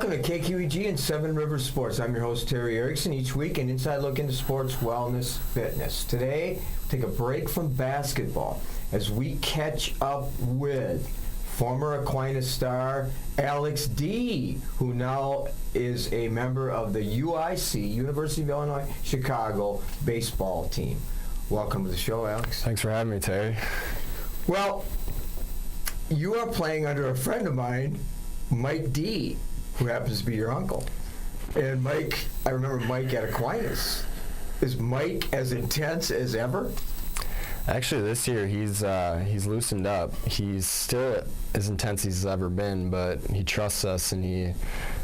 Welcome to KQEG and Seven Rivers Sports. I'm your host, Terry Erickson. Each week, an inside look into sports, wellness, fitness. Today, take a break from basketball as we catch up with former Aquinas star Alex Dee, who now is a member of the UIC, University of Illinois, Chicago baseball team. Welcome to the show, Alex. Thanks for having me, Terry. Well, you are playing under a friend of mine, Mike Dee, who happens to be your uncle. And Mike, I remember Mike at Aquinas. Is Mike as intense as ever? Actually, this year he's loosened up. He's still as intense as he's ever been, but he trusts us and he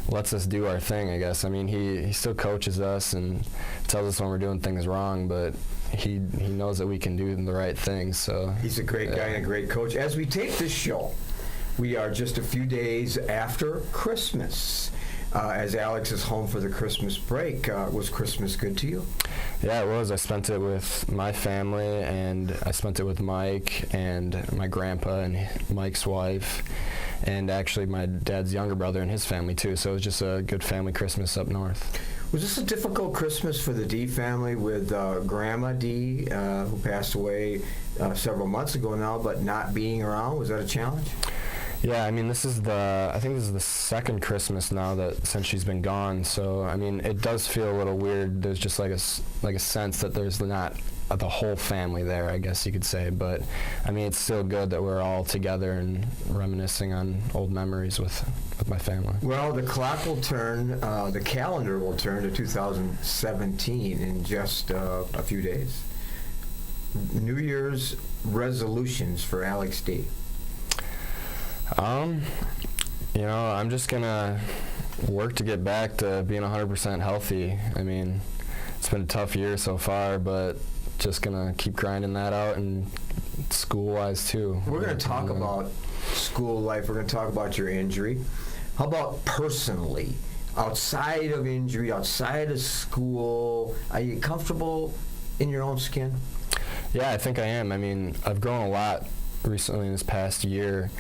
lets us do our thing, I guess. I mean, he still coaches us and tells us when we're doing things wrong, but he knows that we can do the right things. So he's a great guy and a great coach. As we tape this show, we are just a few days after Christmas. As Alex is home for the Christmas break, was Christmas good to you? Yeah, it was. I spent it with my family, and I spent it with Mike and my grandpa and Mike's wife, and actually my dad's younger brother and his family too. So it was just a good family Christmas up north. Was this a difficult Christmas for the Dee family with Grandma Dee, who passed away several months ago now, but not being around? Was that a challenge? Yeah, I mean, I think this is the second Christmas now since she's been gone. So, I mean, it does feel a little weird. There's just like a sense that there's not the whole family there, I guess you could say. But, I mean, it's still good that we're all together and reminiscing on old memories with my family. Well, the clock will turn, the calendar will turn to 2017 in just a few days. New Year's resolutions for Alex Dee. I'm just gonna work to get back to being 100% healthy. I mean, it's been a tough year so far, but just gonna keep grinding that out, and school-wise too. We're gonna talk about school life. We're gonna talk about your injury. How about personally, outside of injury, outside of school, are you comfortable in your own skin? Yeah, I think I am. I mean, I've grown a lot recently in this past year.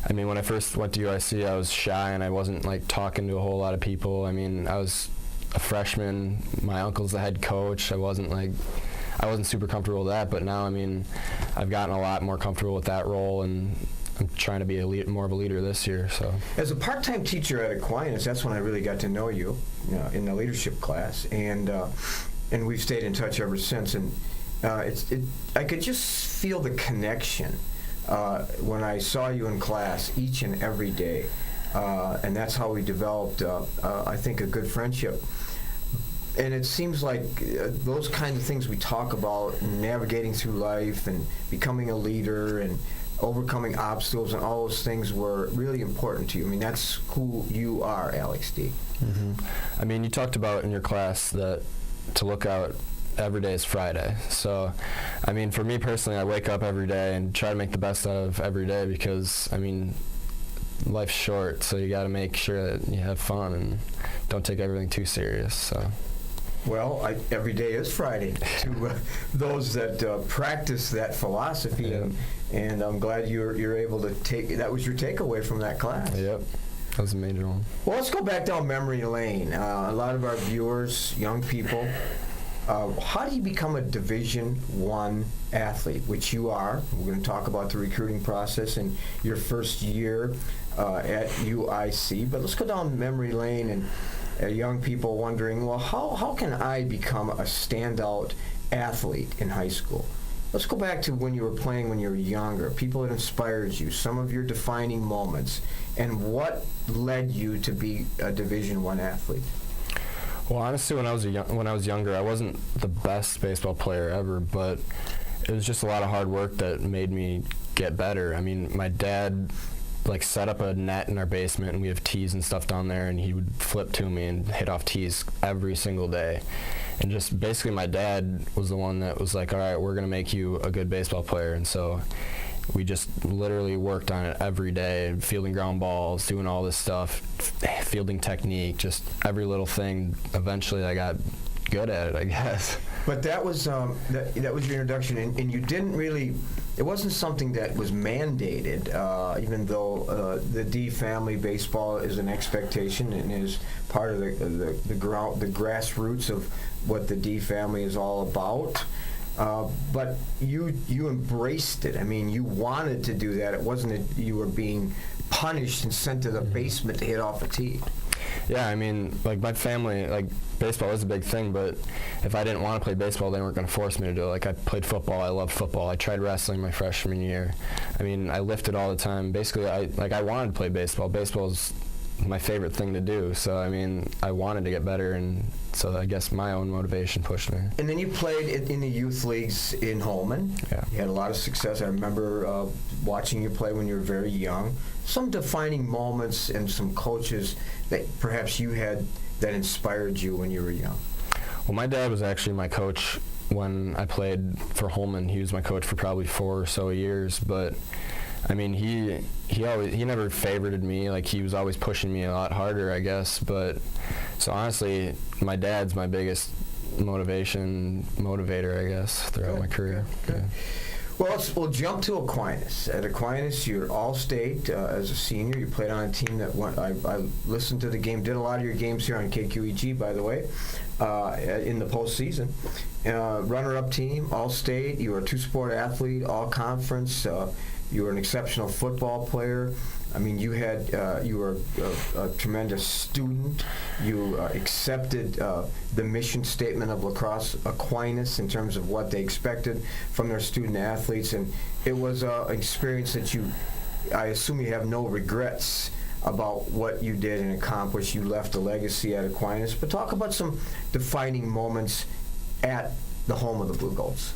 I mean, when I first went to UIC, I was shy and I wasn't like talking to a whole lot of people. I mean, I was a freshman. My uncle's the head coach. I wasn't super comfortable with that, but now, I mean, I've gotten a lot more comfortable with that role, and I'm trying to be more of a leader this year. So, as a part-time teacher at Aquinas, that's when I really got to know you, in the leadership class, and we've stayed in touch ever since. And I could just feel the connection when I saw you in class each and every day, and that's how we developed, I think, a good friendship. And it seems like those kinds of things we talk about, navigating through life and becoming a leader and overcoming obstacles and all those things, were really important to you. I mean, that's who you are, Alex Dee. Mm-hmm. I mean, you talked about in your class that to look out every day is Friday. So, I mean, for me personally, I wake up every day and try to make the best out of every day because, I mean, life's short, so you got to make sure that you have fun and don't take everything too serious. So. Well, every day is Friday to those that practice that philosophy, yeah. and I'm glad you're able to that was your takeaway from that class. Yep. That was a major one. Well, let's go back down memory lane. A lot of our viewers, young people, how do you become a Division I athlete, which you are? We're going to talk about the recruiting process and your first year at UIC. But let's go down memory lane and young people wondering, well, how can I become a standout athlete in high school? Let's go back to when you were playing when you were younger, people that inspired you, some of your defining moments, and what led you to be a Division I athlete. Well, honestly, when I was younger, I wasn't the best baseball player ever, but it was just a lot of hard work that made me get better. I mean, my dad set up a net in our basement, and we have tees and stuff down there, and he would flip to me and hit off tees every single day. And just basically my dad was the one that was like, all right, we're going to make you a good baseball player. And so we just literally worked on it every day, fielding ground balls, doing all this stuff, fielding technique, just every little thing. Eventually I got good at it, I guess. But that was that was your introduction, and you didn't really. It wasn't something that was mandated, even though the Dee family baseball is an expectation and is part of the grassroots of what the Dee family is all about. But you embraced it. I mean, you wanted to do that. It wasn't that you were being punished and sent to the basement to hit off a tee. Yeah, I mean, like my family, like baseball is a big thing, but if I didn't want to play baseball, they weren't going to force me to do it. Like I played football, I loved football. I tried wrestling my freshman year. I mean, I lifted all the time. Basically, I wanted to play baseball. Baseball's my favorite thing to do. So I mean, I wanted to get better, and so I guess my own motivation pushed me. And then you played in the youth leagues in Holman. Yeah. You had a lot of success. I remember watching you play when you were very young. Some defining moments and some coaches that perhaps you had that inspired you when you were young. Well, my dad was actually my coach when I played for Holman. He was my coach for probably 4 or so years, but I mean, he never favorited me. Like, he was always pushing me a lot harder, I guess. But so honestly, my dad's my biggest motivator, I guess, throughout my career. Good. Yeah. Well, we'll jump to Aquinas. At Aquinas, you're All-State as a senior. You played on a team that went. I listened to the game. Did a lot of your games here on KQEG, by the way, in the postseason. Runner-up team, All-State. You were a two-sport athlete, All-Conference. You were an exceptional football player. I mean, you were a tremendous student. You accepted the mission statement of Lacrosse Aquinas in terms of what they expected from their student athletes, and it was an experience that I assume you have no regrets about what you did and accomplished. You left a legacy at Aquinas, but talk about some defining moments at the home of the Blue Golds.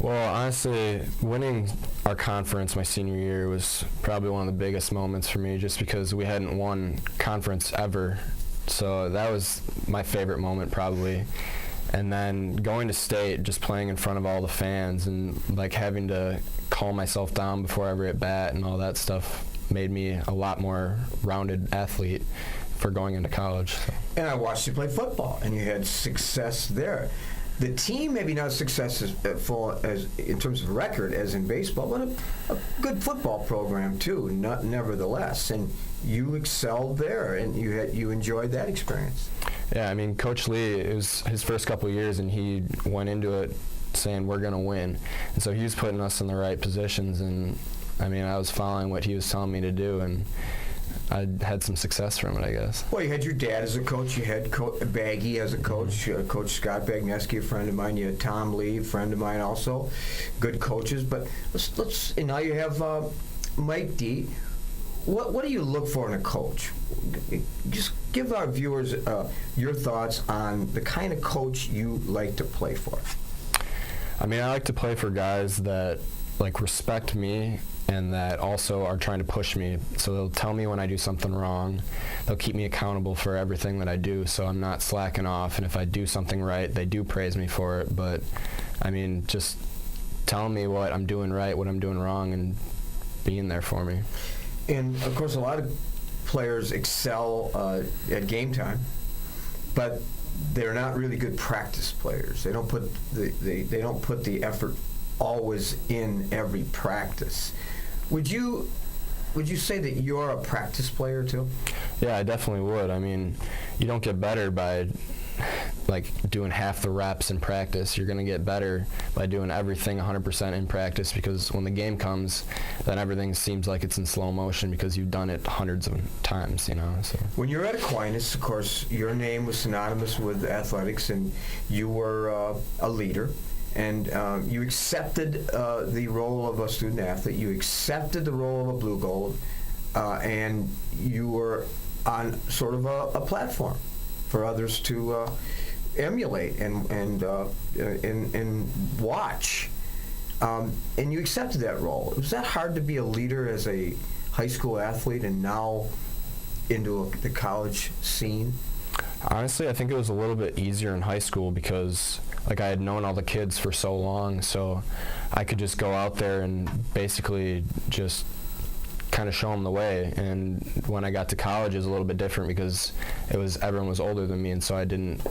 Well, honestly, winning our conference my senior year was probably one of the biggest moments for me, just because we hadn't won conference ever. So that was my favorite moment probably. And then going to state, just playing in front of all the fans and like having to calm myself down before every at bat and all that stuff made me a lot more rounded athlete for going into college. So. And I watched you play football, and you had success there. The team maybe not as successful as in terms of record as in baseball, but a good football program too, nevertheless. And you excelled there, and you enjoyed that experience. Yeah, I mean, Coach Lee, it was his first couple of years, and he went into it saying we're going to win. And so he was putting us in the right positions, and I mean, I was following what he was telling me to do, and I had some success from it, I guess. Well, you had your dad as a coach. You had Baggy as a coach. Coach Scott Bagneski, a friend of mine. You had Tom Lee, a friend of mine also. Good coaches. But let's and now you have Mike Dee. What do you look for in a coach? Just give our viewers your thoughts on the kind of coach you like to play for. I mean, I like to play for guys that like respect me and that also are trying to push me. So they'll tell me when I do something wrong. They'll keep me accountable for everything that I do, so I'm not slacking off. And if I do something right, they do praise me for it. But, I mean, just telling me what I'm doing right, what I'm doing wrong, and being there for me. And, of course, a lot of players excel at game time, but they're not really good practice players. They don't put the effort always in every practice. Would you say that you're a practice player too? Yeah, I definitely would. I mean, you don't get better by like doing half the reps in practice. You're going to get better by doing everything 100% in practice, because when the game comes, then everything seems like it's in slow motion because you've done it hundreds of times, you know. So. When you're at Aquinas, of course, your name was synonymous with athletics, and you were a leader. And you accepted the role of a student athlete. You accepted the role of a Blue Gold, and you were on sort of a platform for others to emulate and watch. And you accepted that role. Was that hard to be a leader as a high school athlete and now into the college scene? Honestly, I think it was a little bit easier in high school because like I had known all the kids for so long, so I could just go out there and basically just kind of show them the way. And when I got to college, it was a little bit different because everyone was older than me, and so I didn't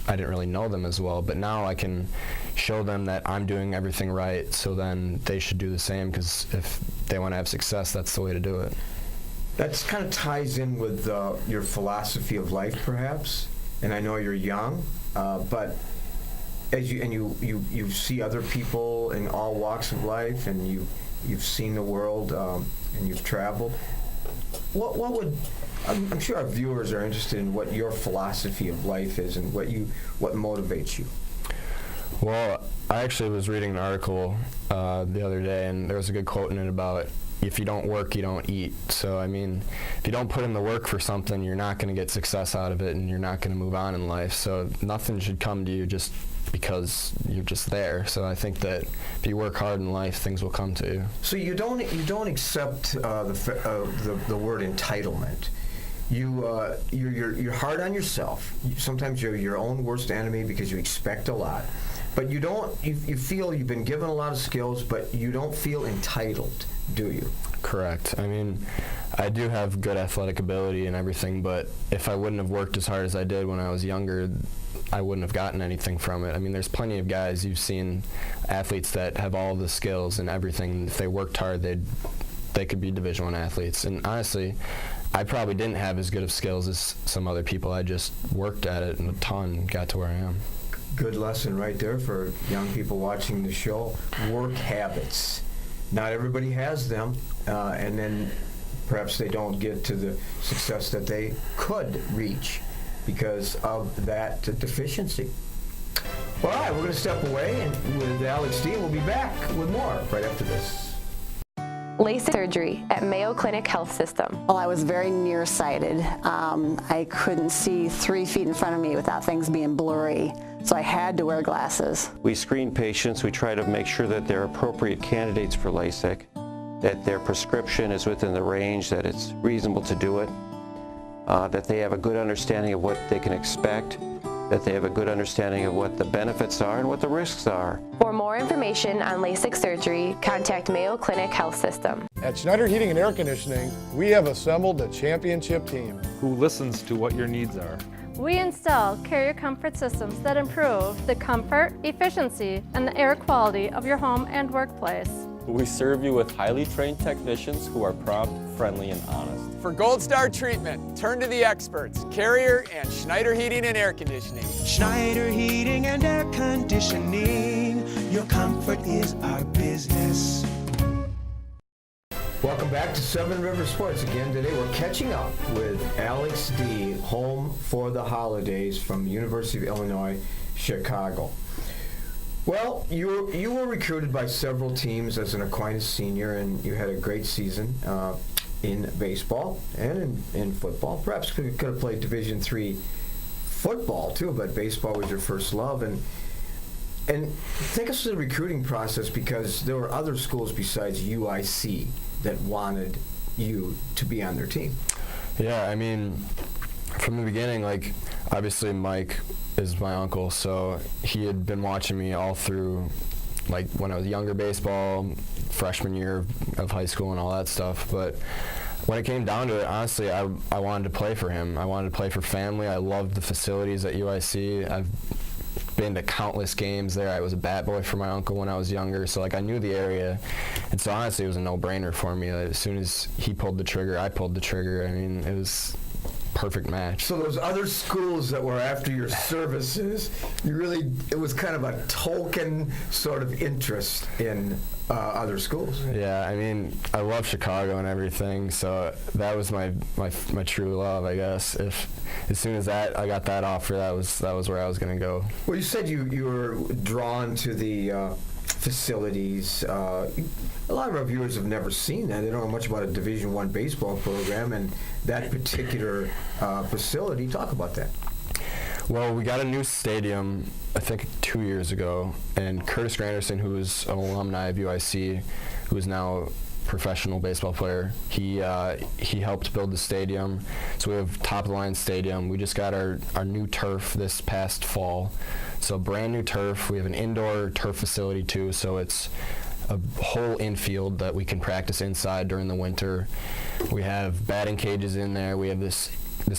I didn't really know them as well. But now I can show them that I'm doing everything right, so then they should do the same, because if they want to have success, that's the way to do it. That kind of ties in with your philosophy of life, perhaps. And I know you're young, but as you see other people in all walks of life, and you've seen the world, and you've traveled. What would I'm sure our viewers are interested in what your philosophy of life is and what motivates you. Well, I actually was reading an article the other day, and there was a good quote in it about, if you don't work, you don't eat. So, I mean, if you don't put in the work for something, you're not going to get success out of it, and you're not going to move on in life. So nothing should come to you just because you're just there. So I think that if you work hard in life, things will come to you. So you don't accept the word entitlement. You're hard on yourself. Sometimes you're your own worst enemy because you expect a lot. But you feel you've been given a lot of skills, but you don't feel entitled, do you? Correct. I mean, I do have good athletic ability and everything, but if I wouldn't have worked as hard as I did when I was younger, I wouldn't have gotten anything from it. I mean, there's plenty of guys, you've seen athletes that have all the skills and everything. If they worked hard, they could be Division I athletes. And honestly, I probably didn't have as good of skills as some other people. I just worked at it a ton and got to where I am. Good lesson right there for young people watching the show. Work habits. Not everybody has them, and then perhaps they don't get to the success that they could reach because of that deficiency. All right, we're going to step away, and with Alex Dee, we'll be back with more right after this. LASIK surgery at Mayo Clinic Health System. Well, I was very nearsighted. I couldn't see 3 feet in front of me without things being blurry, so I had to wear glasses. We screen patients. We try to make sure that they're appropriate candidates for LASIK, that their prescription is within the range, that it's reasonable to do it, that they have a good understanding of what they can expect, that they have a good understanding of what the benefits are and what the risks are. For more information on LASIK surgery, contact Mayo Clinic Health System. At Schneider Heating and Air Conditioning, we have assembled a championship team who listens to what your needs are. We install carrier comfort systems that improve the comfort, efficiency, and the air quality of your home and workplace. We serve you with highly trained technicians who are prompt, friendly, and honest. For Gold Star treatment, turn to the experts, Carrier and Schneider Heating and Air Conditioning. Schneider Heating and Air Conditioning, your comfort is our business. Welcome back to Seven River Sports. Again, today we're catching up with Alex Dee, home for the holidays from the University of Illinois, Chicago. Well, you were recruited by several teams as an Aquinas senior, and you had a great season in baseball and in football. Perhaps you could have played Division III football too, but baseball was your first love. And take us through the recruiting process, because there were other schools besides UIC that wanted you to be on their team. Yeah, I mean, from the beginning, like, obviously Mike is my uncle, so he had been watching me all through, like, when I was younger baseball, freshman year of high school and all that stuff. But when it came down to it, honestly, I wanted to play for him. I wanted to play for family. I loved the facilities at UIC. I've been to countless games there. I was a bat boy for my uncle when I was younger, so like I knew the area, and so honestly it was a no-brainer for me. As soon as he pulled the trigger, I pulled the trigger. I mean, it was perfect match. So those other schools that were after your services, it was kind of a token sort of interest in other schools. Yeah, I mean, I love Chicago and everything, so that was my true love, I guess. As soon as I got that offer, that was where I was going to go. Well, you said you were drawn to the facilities. A lot of our viewers have never seen that. They don't know much about a Division I baseball program and that particular facility. Talk about that. Well, we got a new stadium, I think 2 years ago, and Curtis Granderson, who is an alumni of UIC, who is now a professional baseball player, he helped build the stadium. So we have top-of-the-line stadium. We just got our new turf this past fall. So brand new turf. We have an indoor turf facility too, so it's a whole infield that we can practice inside during the winter. We have batting cages in there. We have this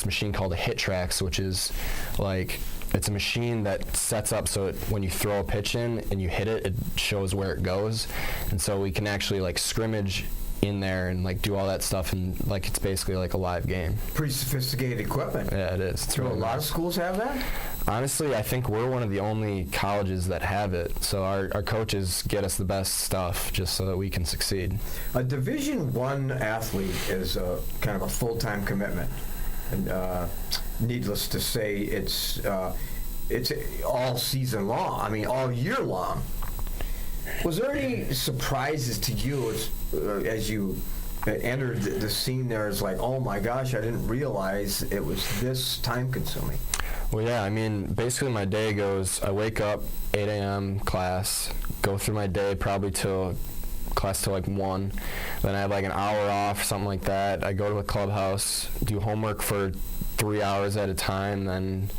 machine called a hit tracks, which is like it's a machine that sets up so when you throw a pitch in and you hit it, it shows where it goes. And so we can actually like scrimmage in there and like do all that stuff, and like it's basically like a live game. Pretty sophisticated equipment. Yeah, it is. So a lot of schools have that? Honestly, I think we're one of the only colleges that have it. So our coaches get us the best stuff just so that we can succeed. A Division I athlete is kind of a full-time commitment. And needless to say, it's all season long. I mean, all year long. Was there any surprises to you as you entered the scene there? It's like, oh my gosh, I didn't realize it was this time-consuming. Well, yeah, I mean, basically my day goes, I wake up, 8 a.m. class, go through my day probably till class till like 1. Then I have like an hour off, something like that. I go to the clubhouse, do homework for 3 hours at a time, then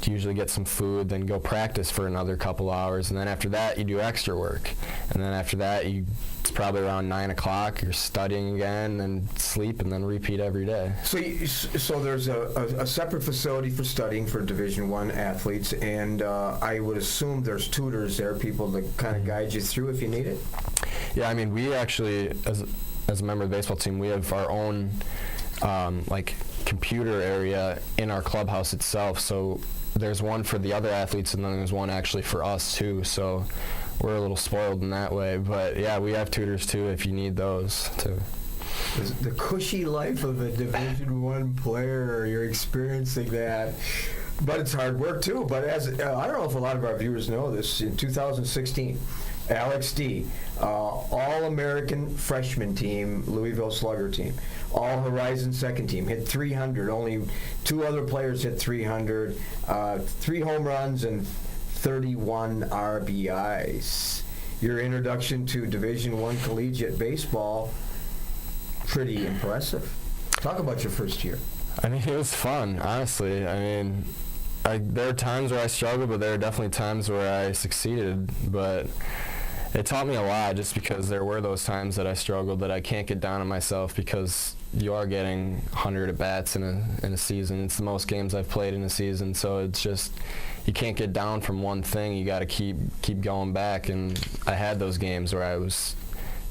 usually get some food, then go practice for another couple hours, and then after that you do extra work, and then after that it's probably around 9 o'clock, you're studying again, then sleep, and then repeat every day. So there's a separate facility for studying for Division I athletes, and I would assume there's tutors there, people that kind of guide you through if you need it? Yeah, I mean, we actually, as a member of the baseball team, we have our own like computer area in our clubhouse itself, so there's one for the other athletes, and then there's one actually for us too, so we're a little spoiled in that way. But yeah, we have tutors too if you need those too. The cushy life of a Division I player, you're experiencing that. But it's hard work too. But as I don't know if a lot of our viewers know this, in 2016, Alex Dee, All-American freshman team, Louisville Slugger team, All-Horizon second team, hit 300. Only 2 other players hit 300. 3 home runs and 31 RBIs. Your introduction to Division I collegiate baseball, pretty impressive. Talk about your first year. I mean, it was fun, honestly. I mean, there are times where I struggled, but there are definitely times where I succeeded. But it taught me a lot, just because there were those times that I struggled, that I can't get down on myself, because you are getting 100 at-bats in a season. It's the most games I've played in a season, so it's just, you can't get down from one thing. You got to keep going back. And I had those games where I was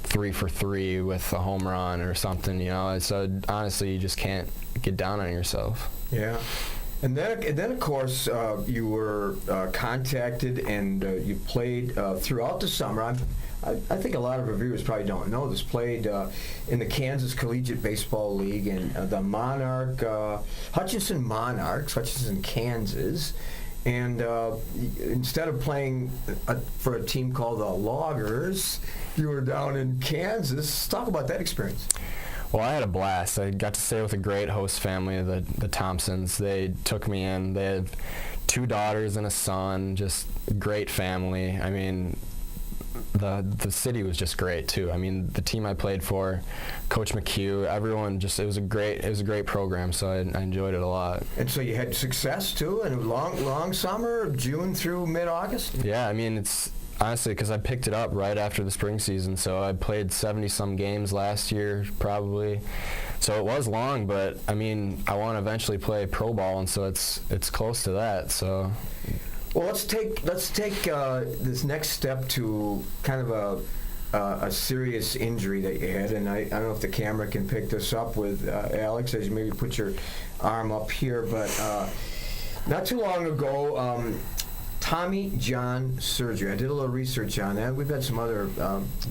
3 for 3 with a home run or something, you know. So honestly, you just can't get down on yourself. Yeah. And then of course, you were contacted, and you played throughout the summer. I think a lot of our viewers probably don't know this. Played in the Kansas Collegiate Baseball League and the Hutchinson Monarchs, Hutchinson, Kansas. And instead of playing for a team called the Loggers, you were down in Kansas. Talk about that experience. Well, I had a blast. I got to stay with a great host family, the Thompsons. They took me in. They have 2 daughters and a son, just great family. I mean, the city was just great too. I mean, the team I played for, Coach McHugh, everyone, just it was a great program, so I enjoyed it a lot. And so you had success too, and a long summer, June through mid-August? Yeah, I mean, it's honestly because I picked it up right after the spring season, so I played 70-some games last year probably. So it was long, but I mean, I want to eventually play pro ball, and so it's close to that. So. Well, let's take this next step to kind of a serious injury that you had, and I don't know if the camera can pick this up with Alex as you maybe put your arm up here, but not too long ago, Tommy John surgery. I did a little research on that. We've had some other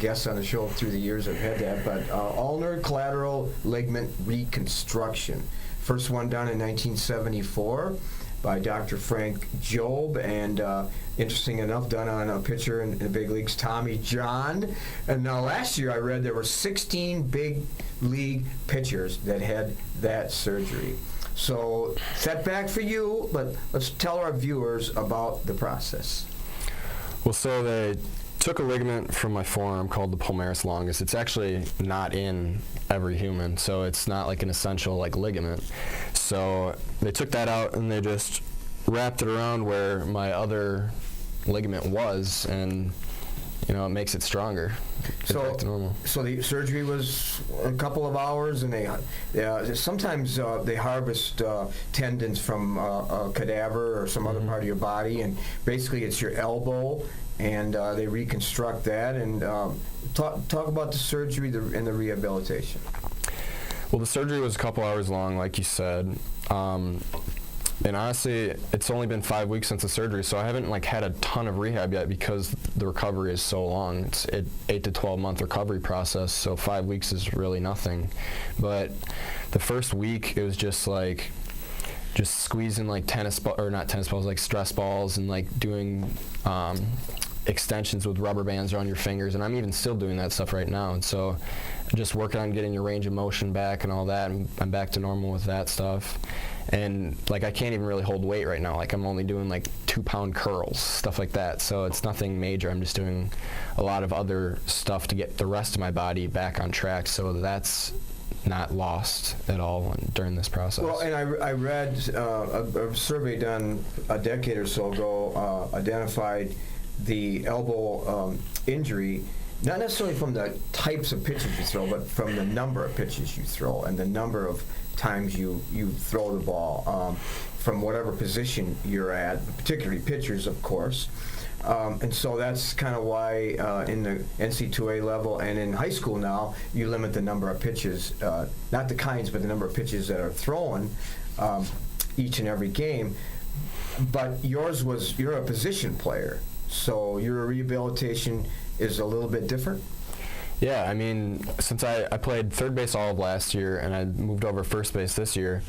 guests on the show through the years that have had that, but ulnar collateral ligament reconstruction. First one done in 1974. By Dr. Frank Jobe, and interesting enough, done on a pitcher in the big leagues, Tommy John. And now last year I read there were 16 big league pitchers that had that surgery. So setback for you, but let's tell our viewers about the process. Well, so they took a ligament from my forearm called the palmaris longus. It's actually not in every human, so it's not like an essential like ligament. So they took that out and they just wrapped it around where my other ligament was, and it makes it stronger. Get back to normal. So the surgery was a couple of hours, and sometimes they harvest tendons from a cadaver or some other part of your body, and basically it's your elbow, and they reconstruct that. And talk about the surgery and the rehabilitation. Well, the surgery was a couple hours long, like you said. And honestly, it's only been 5 weeks since the surgery, so I haven't had a ton of rehab yet because the recovery is so long. It's an 8 to 12 month recovery process, so 5 weeks is really nothing. But the first week, it was just squeezing stress balls, and doing extensions with rubber bands around your fingers, and I'm even still doing that stuff right now. And so just working on getting your range of motion back and all that, and I'm back to normal with that stuff. And I can't even really hold weight right now. I'm only doing 2-pound curls, stuff like that. So it's nothing major. I'm just doing a lot of other stuff to get the rest of my body back on track, so that's not lost at all during this process. Well, and I read a survey done a decade or so ago identified the elbow injury, not necessarily from the types of pitches you throw, but from the number of pitches you throw and the number of times you throw the ball from whatever position you're at, particularly pitchers, of course. And so that's kind of why in the NC2A level and in high school now, you limit the number of pitches, not the kinds, but the number of pitches that are thrown each and every game. But you're a position player, so your rehabilitation is a little bit different? Yeah, I mean, since I played third base all of last year and I moved over first base this year,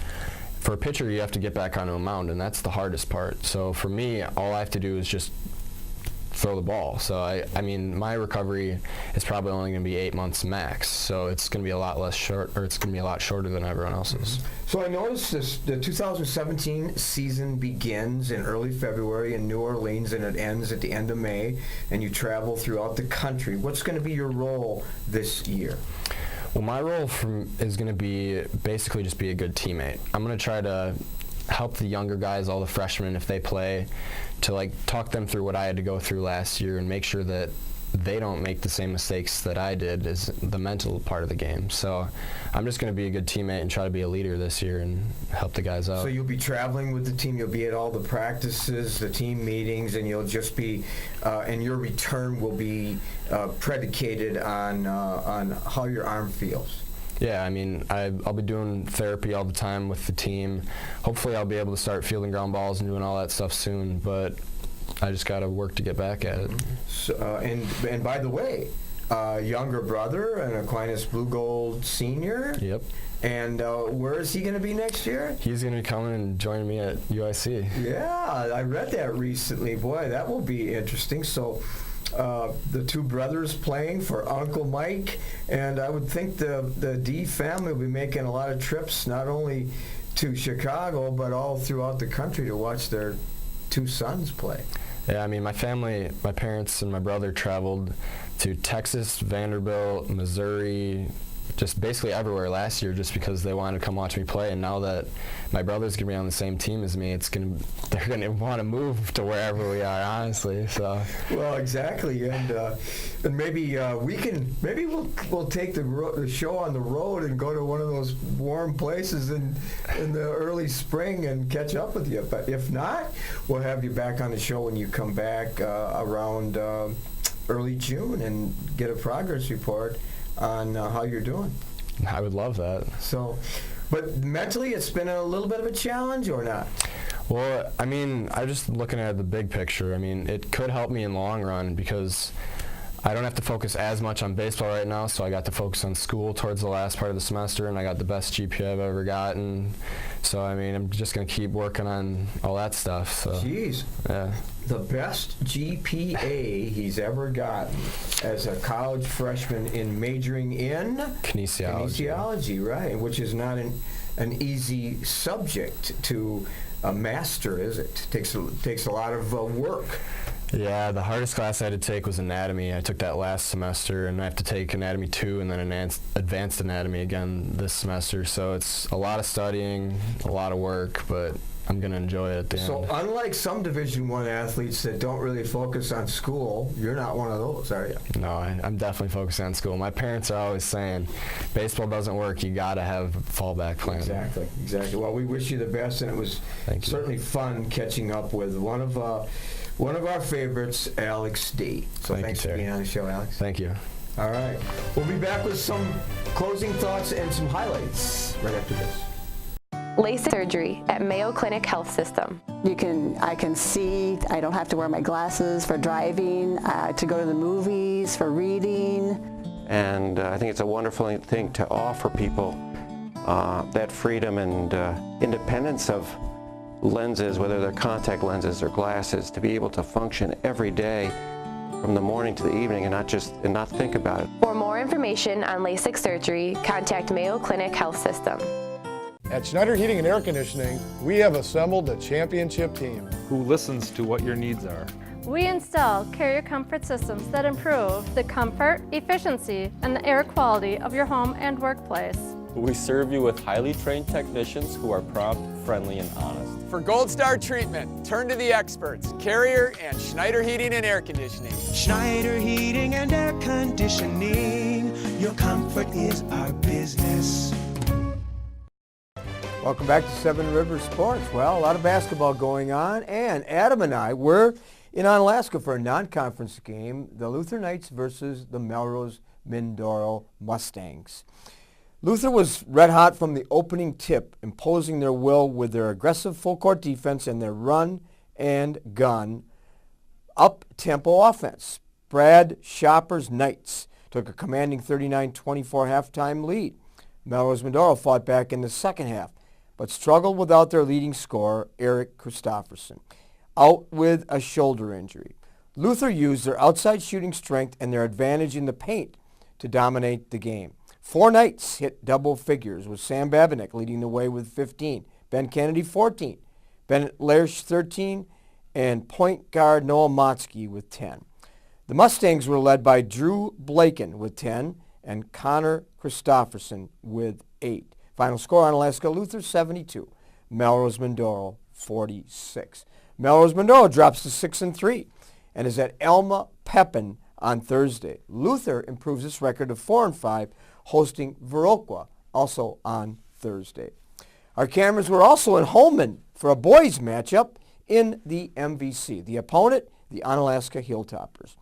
for a pitcher you have to get back onto a mound, and that's the hardest part. So for me, all I have to do is just throw the ball. So I mean, my recovery is probably only going to be 8 months max. So it's going to be a lot shorter than everyone else's. So I noticed the 2017 season begins in early February in New Orleans and it ends at the end of May, and you travel throughout the country. What's going to be your role this year? Well, my role is going to be basically just be a good teammate. I'm going to try to help the younger guys, all the freshmen, if they play, to talk them through what I had to go through last year and make sure that they don't make the same mistakes that I did, is the mental part of the game. So I'm just going to be a good teammate and try to be a leader this year and help the guys out. So you'll be traveling with the team, you'll be at all the practices, the team meetings, and you'll just be, and your return will be predicated on how your arm feels. Yeah, I mean, I'll be doing therapy all the time with the team. Hopefully I'll be able to start fielding ground balls and doing all that stuff soon, but I just got to work to get back at it. So, and by the way, younger brother, an Aquinas Blue Gold senior. Yep. And where is he going to be next year? He's going to be coming and joining me at UIC. Yeah, I read that recently. Boy, that will be interesting. So the two brothers playing for Uncle Mike, and I would think the Dee family will be making a lot of trips, not only to Chicago, but all throughout the country to watch their two sons play. Yeah, I mean, my family, my parents and my brother traveled to Texas, Vanderbilt, Missouri, just basically everywhere last year just because they wanted to come watch me play. And now that my brother's going to be on the same team as me, they're going to want to move to wherever we are, honestly. So. Well, exactly. And maybe we'll take the show on the road and go to one of those warm places in the early spring and catch up with you. But if not, we'll have you back on the show when you come back around early June and get a progress report on how you're doing. I would love that. So, but mentally, it's been a little bit of a challenge, or not? Well, I mean, I'm just looking at the big picture. I mean, it could help me in the long run because I don't have to focus as much on baseball right now, so I got to focus on school towards the last part of the semester, and I got the best GPA I've ever gotten. So, I mean, I'm just going to keep working on all that stuff. So. Jeez. Yeah. The best GPA he's ever gotten as a college freshman in majoring in? Kinesiology. Kinesiology, right, which is not an easy subject to master, is it? Takes a lot of work. Yeah, the hardest class I had to take was anatomy. I took that last semester, and I have to take anatomy 2 and then advanced anatomy again this semester. So it's a lot of studying, a lot of work, but I'm going to enjoy it at the So end. unlike some Division I athletes that don't really focus on school, you're not one of those, are you? No, I'm definitely focusing on school. My parents are always saying, baseball doesn't work, you got to have a fallback plan. Exactly. Well, we wish you the best, and it was certainly fun catching up with one of our favorites, Alex Dee. So thanks for being on the show, Alex. Thank you. All right. We'll be back with some closing thoughts and some highlights right after this. LASIK surgery at Mayo Clinic Health System. I can see. I don't have to wear my glasses for driving, to go to the movies, for reading. And I think it's a wonderful thing to offer people that freedom and independence of lenses, whether they're contact lenses or glasses, to be able to function every day from the morning to the evening and not think about it. For more information on LASIK surgery, contact Mayo Clinic Health System. At Schneider Heating and Air Conditioning, we have assembled a championship team who listens to what your needs are. We install carrier comfort systems that improve the comfort, efficiency, and the air quality of your home and workplace. We serve you with highly trained technicians who are prompt, friendly, and honest. For Gold Star treatment, turn to the experts, Carrier and Schneider Heating and Air Conditioning. Schneider Heating and Air Conditioning. Your comfort is our business. Welcome back to Seven Rivers Sports. Well, a lot of basketball going on, and Adam and I were in Alaska for a non-conference game, the Luther Knights versus the Melrose Mindoro Mustangs. Luther was red hot from the opening tip, imposing their will with their aggressive full-court defense and their run and gun up-tempo offense. Brad Shopper's Knights took a commanding 39-24 halftime lead. Melrose Mindoro fought back in the second half, but struggled without their leading scorer, Eric Christofferson, out with a shoulder injury. Luther used their outside shooting strength and their advantage in the paint to dominate the game. 4 Knights hit double figures, with Sam Babinick leading the way with 15, Ben Kennedy 14, Bennett Lersch 13, and point guard Noah Motzke with 10. The Mustangs were led by Drew Blaken with 10 and Connor Christofferson with 8. Final score on Alaska Luther 72, Melrose Mindoro 46. Melrose Mindoro drops to 6-3 and is at Elma Pepin on Thursday. Luther improves its record to 4-5, hosting Viroqua also on Thursday. Our cameras were also in Holmen for a boys matchup in the MVC. The opponent, the Onalaska Hilltoppers.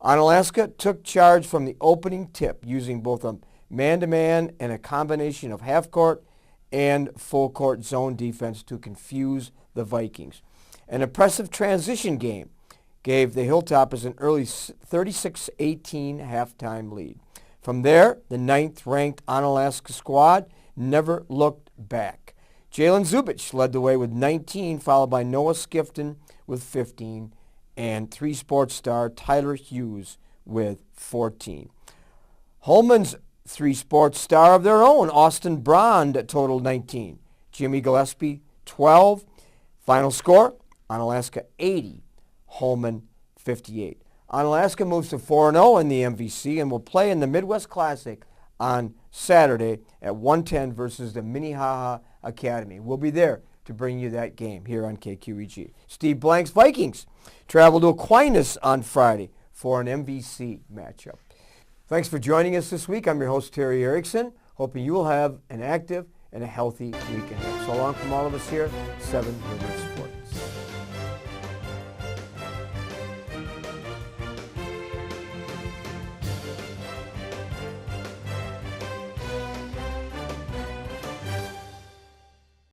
Onalaska took charge from the opening tip using both a man-to-man and a combination of half-court and full-court zone defense to confuse the Vikings. An impressive transition game gave the Hilltoppers an early 36-18 halftime lead. From there, the 9th-ranked Onalaska squad never looked back. Jalen Zubich led the way with 19, followed by Noah Skifton with 15, and 3 sports star Tyler Hughes with 14. Holman's 3 sports star of their own, Austin Brond, totaled 19. Jimmy Gillespie, 12. Final score, Onalaska 80, Holman 58. Onalaska moves to 4-0 in the MVC and will play in the Midwest Classic on Saturday at 1:10 versus the Minnehaha Academy. We'll be there to bring you that game here on KQEG. Steve Blank's Vikings travel to Aquinas on Friday for an MVC matchup. Thanks for joining us this week. I'm your host, Terry Erickson, hoping you will have an active and a healthy week ahead. So long from all of us here, 7 Rivers Sports.